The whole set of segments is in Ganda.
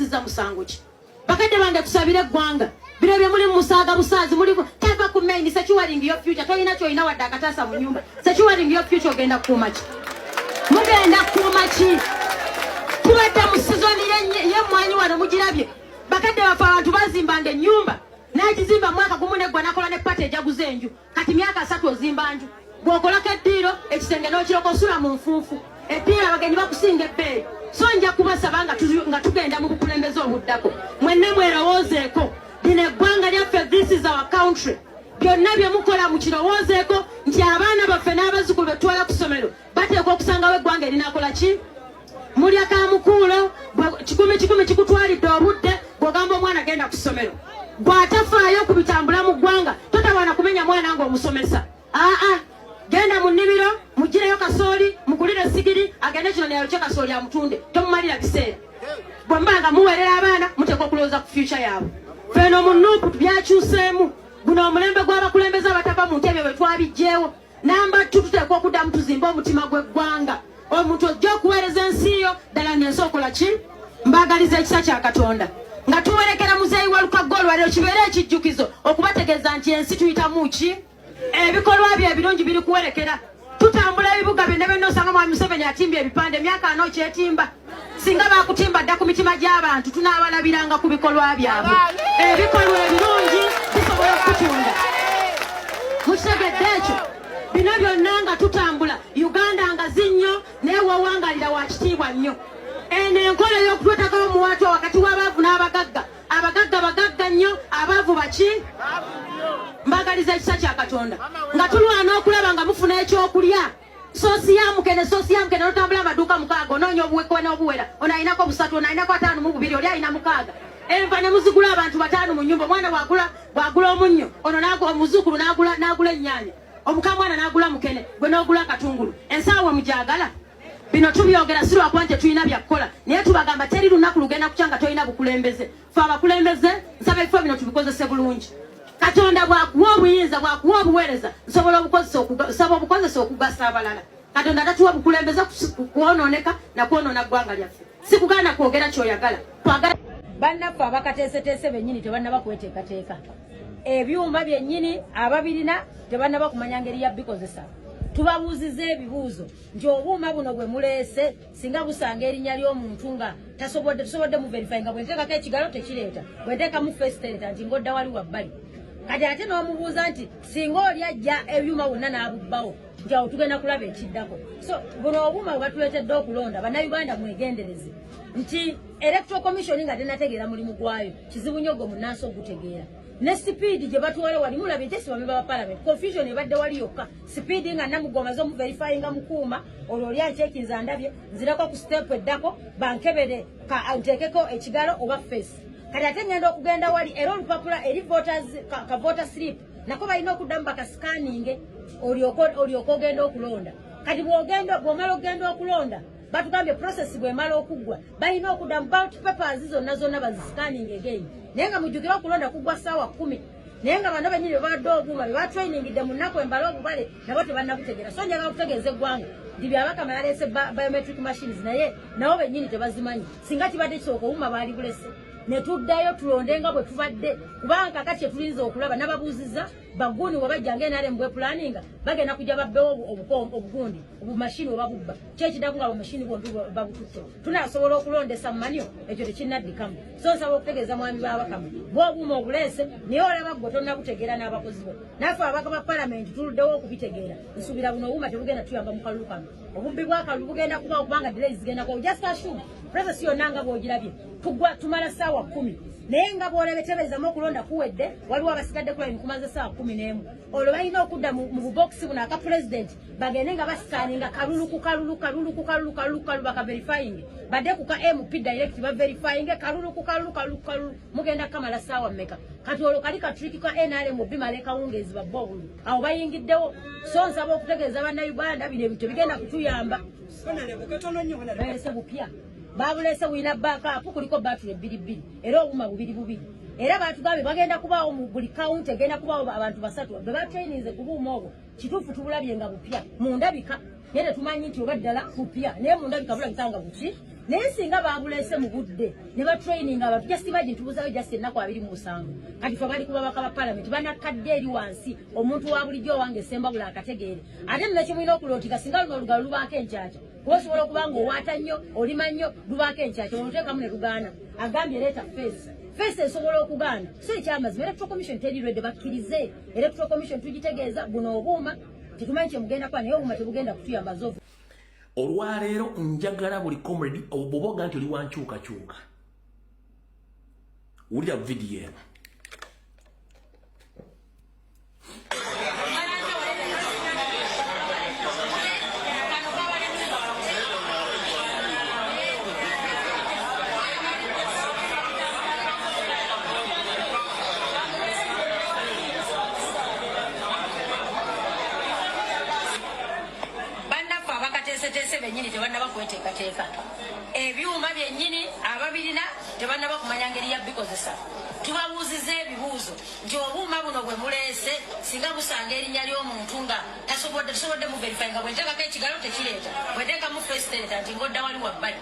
muziza musango ki bakadde bange tusabire gwanga bino bye muli musaga busazi muli tava ku main securing your future toyina choyina wadde akatasa mu nyumba securing your future ogenda kuuma ki mugenda kuuma ki tubadde mu season ye mwanyi wano mugirabye bakadde bafa abantu bazimbanga ennyumba n'agizimba mwaka gumu neggwa nakola ne pate ejaguza enju kati myaka 3 ozimba nju bw'okolako eddiiro ekisenge n'okiroko osula mu nfuufu eddiiro abagenyi bakusinga ebbeeyi so nja kubasaba nga tugenda mu bukulembeze obuddako mwenna mwerowoozeeko lino eggwanga lyaffe this is our country byonna bye mukola mukirowoozeeko nti abaana baffe n'abazzukulu be tutwala ku ssomero bateekwa okusangawo eggwanga erinaakola ki mulya kamukuulo 10 kikutwalidde obudde bw'ogamba omwana genda ku ssomero bw'atafaayo ku bitambula mu ggwanga totabaana kumenya mwana ng'omusomesa genda mu nnimiro mugireyo kasooli mugulire sigiri agende kino neyalukye kasooli amutunde tomumalira biseera bwembanga muweerera abaana muteeka okulowooza ku future yaabwe feno mu nuupu byakyuseemu guno omulembe gw'abakulembeze abatava mu ntebyo bwe twabijjeewo namba 2 tuteeka okuddamu tuzimbe omutima gw'eggwanga omuntu ojja okuweereza ensi yo ddala ng'ensi okola ki mbaagaliza ekisa kya Katonda nga tuwerekera muzeeyi wa Lukago olwaliro kibeere ekijjukizo okubategeeza nti ensi tuyitamu ki ebikolwa bye ebirungi biri kuwerekera tutambula ebibuga byonna byonna osanga mwami Museveni atimbye ebipande emyaka 4 kyetimba singa bakutimba dda ku mitima gy'abantu tunaabalabiranga ku bikolwa byabwe ebikolwa ebirungi bisobola okutunda mukitegedde ekyo bino byonna nga tutambula Uganda nga zinnyo neewawangalira wa kitiibwa nnyo eno enkola ey'okutwetakawo omuwaatwa wakati w'abaavu n'abagagga abagagga bagagga nnyo abaavu baki mbagaliza ekisa kya Katonda nga tulwana okulaba nga mufuna ekyokulya sosi ya mukene notambula amaduuka 6 onoonya obuwekwe n'obuwera ono ayinako 3 ono ayinako 5 oli ayina 6 enva ne muzigula abantu 5 mu nnyumba omwana bwagula omunnyo ono omuzuukulu n'agula ennyaanya omukamwana n'agula mukene gwe n'ogula katungulu ensaawe mujagala bino tubyogera si lwakuba nti tulina byakukola naye tubagamba teri lunaku lugenda kukyanga tolina bukulembeze fe abakulembeze nsaba ebifo bino tubikozese bulungi Katonda bwakuwa obuyinza bwakuwa obuweereza nsobola obukozesa okugasa abalala Katonda tatuwa bukulembeze kwonooneka nakwonoona ggwanga lyaffe si kugaana kwogera kyoyagala twagala bannaffe abakateeseteese bennyini tebannaba kweteekateeka ebyuma byennyini ababirina tebannaba kumanya ngeri ya bikozesa tubabuuziza ebibuuzo nti obuuma buno bwe muleese singa busanga erinnya ly'omuntu nga tusobodde mu verify nga bwenteekako ekigalo tekireeta bwenteeka mu fesitereta nti ngodda wali wabbali kati ate n'omubuuza nti singa oli ajja ebyuma bonna n'abubbawo nti awo tugenda kulaba ekiddako so buno obuuma bwe batuleetedde okulonda bannayuganda mwegendereze nti electoral commission nga tenategeera mulimu gwayo kizibu nnyo gwe munnansi ogutegeera ne speed gye batuwale wali mulabye nti sibamemba ba parliament confusion ebadde wali yokka speed nga namugoma z'omuverifyinga mukuuma olwo oli ancekinza ndabye nzirako ku step eddako bankebere nteekeko ekigalo oba face kati ate ngenda okugenda wali era olupapula eri ka voter slip nako balina okuddamu bakasikaninge olyoka ogenda okulonda kati bw'omala okugenda okulonda batugambye process bw'emala okuggwa balina okuddamu ballot papers zonna bazisikaninga again naye nga mujjukire okulonda kuggwa ssaawa 10 naye nga bano bennyini bebadde obuuma bebatrainingidde mu nnaku embala obubale nabo tebannabutegeera so njagala kutegeeza eggwanga nti byabakama yaleese biometric machines naye nabo bennyini tebazimanyi singa kibadde kisooka obuuma baali bulese ne tuddayo tulonde nga bwe tubadde kubanga kakati etulinza okulaba n'ababuuziza baguuni we bajja ng'enaale mu bwepulaninga bagenda kujja babbewo obugundi obumashini we babubba kyekiddaku nga bumashini bombi babututte tunasobola okulondesa mu manyo ekyo tekinnaddikamu so nsaba okutegeeza mwami b'abakama bw'obuuma obuleese naye olaba gwe tonnabutegeera n'abakozi bo naffe ababaka ba palamenti tuluddewo okubitegeera nsuubira buno obuuma tebugenda tuyamba mu kalulu kano obubbi bw'akalulu bugenda kuba kubanga delays zigenda kuba just assume process yonna nga bw'ogirabye tumala ssaawa 10 naye nga bw'olabetebezzamu okulonda kuwedde waliwo abasigadde kula kumaze ssaawa 11 olwo balina okudda mu bubokisi buno aka pulezidenti bagende nga basikaninga kalulu bakaverifying badde ku ka MP direct baverifying kalulu mugenda kamala ssaawa mmeka kati olwo kali katriki ka NRM bimale kawungezi babobulu awo bayingiddewo so nsaba okutegeeza bannayuganda bino ebintu bigenda kutuyamba balese bupya babulese wina backup kuliko battery 2 era obuuma bubiri era batugambye bagenda kubaawo mu buli county egenda kubaawo abantu 3 bwe batraininze ku buuma obwo kituufu tubulabye nga bupya mundabika naye tetumanyi nti oba ddala bupya naye mundabika bulabika nga naye singa babulese mu budde ne ba training abantu just imagine tubuzayo just ennaku 27 kati fe bali kuba bakaba parliament banakadde eri wansi omuntu wa bulijjo wange semba bula akategeere ate nne kimulina okulootika singa luno olugalo lubaako enkyakya kuba osobola okuba nga owaata nnyo olima nnyo lubaako enkyakya oluteekamu ne lugaana agambye leeta face esobola okugaana so ekyamazima electoral commission terirwedde bakkirize electoral commission tugitegeeza buno obuuma tetumanyi kyemugenda kwa naye obuuma tebugenda kutuyamba zovu olwaleero njagala buli comrade oboboga nti oli wankyukakyuka wulira video eno benyini tebanaba kweteekateeka ebyuma byennyini ababirina tebanaba kumanya ngeri ya bikozesa tubabuuziza ebibuuzo nti obuuma buno bwe muleese singa busanga erinnya ly'omuntu nga tusobodde mu verify nga bwenteekako ekigalo tekireeta bwenteekamu fesitereta nti ngodda wali wabbali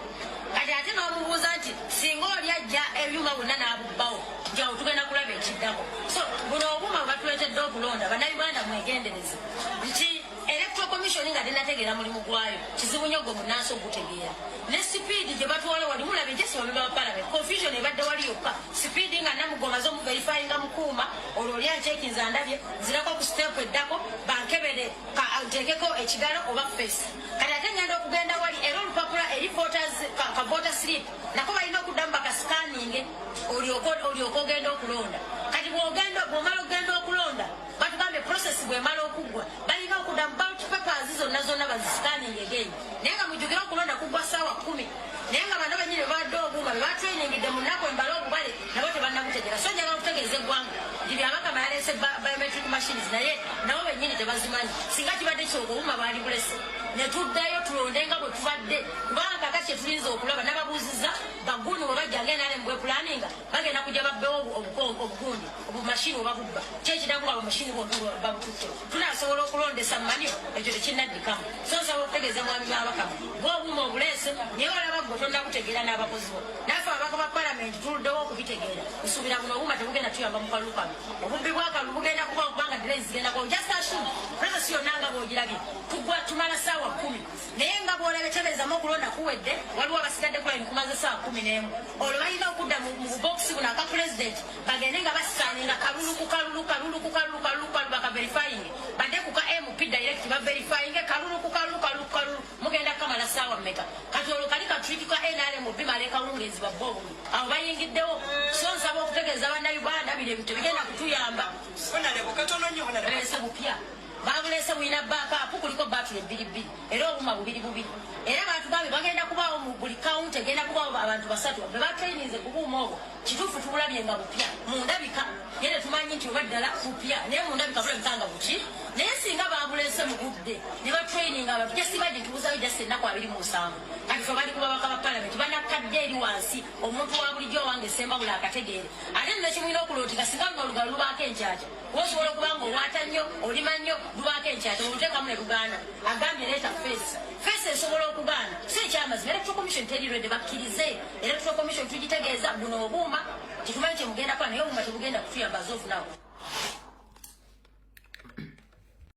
kati ate n'omubuuza nti singa oli ajja ebyuma bonna n'abubbawo njawo tugenda kulaba ekiddako so buno obuuma bwe batuleetedde okulonda bannayuganda mwegendereze nti electoral commission nga tenategeera mulimu gwayo kizibu nnyo gwe munnansi ogutegeera ne sipiidi gye batwala wali mulaba enjesi bamemba ba parliament confusion ebadde wali yokka sipiidi nga namugoma z'omuverifyinga mukuuma olwo oli ancekinza ndabye nzirako ku step eddako bankebere nteekeko ekigalo oba face kati ate ngenda okugenda wali era olupapula eri ka voter slip nako balina okuddamu bakasikaninge olyoka ogenda okulonda kati bw'omala ogenda okulonda batugambye process bw'emala okuggwa balina okuddamu ballot papers zonna bazisikaninga again naye nga mujjukire okulonda kuggwa ssaawa 10 naye nga bano bennyini bebadde obuuma bebatrainingidde mu nnaku embala obubale nabo tebannabutegeera so njagala okutegeeza eggwanga nti byabakama yaleese biometric machines naye nabo bennyini tebazimanyi singa kibadde kiroga obuuma baali bulese ne tuddayo tulonde nga bwe tubadde kubanga kakati kye tulinza okulaba n'ababuuziza bagundi bwe bajja ng'enaale mu bwepulaninga bagenda kujja babbewo obugundi obumashini obabubba kyekiraku nga bamashini babututte tunasobola okulondesa mumanyo ekyo tekinnaddikamu so nsobola okutegeeza mwami babakama bw'obuuma obuleese naye olaba gwe tonnabutegeera n'abakozi bo naffe ababaka ba palamenti tuluddewo okubitegeera nsuubira buno obuuma tebugenda tuyamba mu kalulu kabi obubbi bw'akalulu bugenda kuba kubanga dirayi zigenda kwa just assume process yonna nga bw'ogirabye tumala ssaawa 10 naye nga bw'olabye tebeezamu okulonda kuwedde waliwo abasigadde kulayini kumaze ssaawa 11 olwo balina okudda mu bubokisi buno aka pulezidenti bagende nga basikaninga kalulu bakaverifyinge badde ku ka mp direct baverifyinge kalulu mugenda kamala ssaawa mmeka kati olwo kali katuriki ka nrm bimala ekawungeezi babbobu abo bayingiddewo so nsaba okutegeeza bannayuganda bino ebintu bigenda kutuyamba ese bupya babulese bwina backup kuliko battery 2 era obuuma bubiri era batugambye bagenda kubaawo mu buli county egenda kubaawo abantu 3 bebatraininze ku buuma obwo kituufu tubulabye nga bupya mundabika yere tumanyi nti obaddala bupya naye mundabika bulabika nga buki naye singa babulese mu budde ne batraining abantu gyesibaje tubuzayo gyase ennaku 27 kati fe bali kuba bakaba parliament banakadde eri wansi omuntu wa bulijjo wange semba bula akategeere ate nne kimulina okulootika singa luno olugalo lubaako enkyakya osobola okuba nga owaata nnyo olima nnyo lubaako enkyakya oluteekamu ne lugaana agambye leeta face esobola okugaana so ekyamazima electoral commission terirwedde bakkirize electoral commission tugitegeeza buno obuuma tetumanyi kyemugenda kwa naye obuuma tebugenda kutuyamba zoofu nawo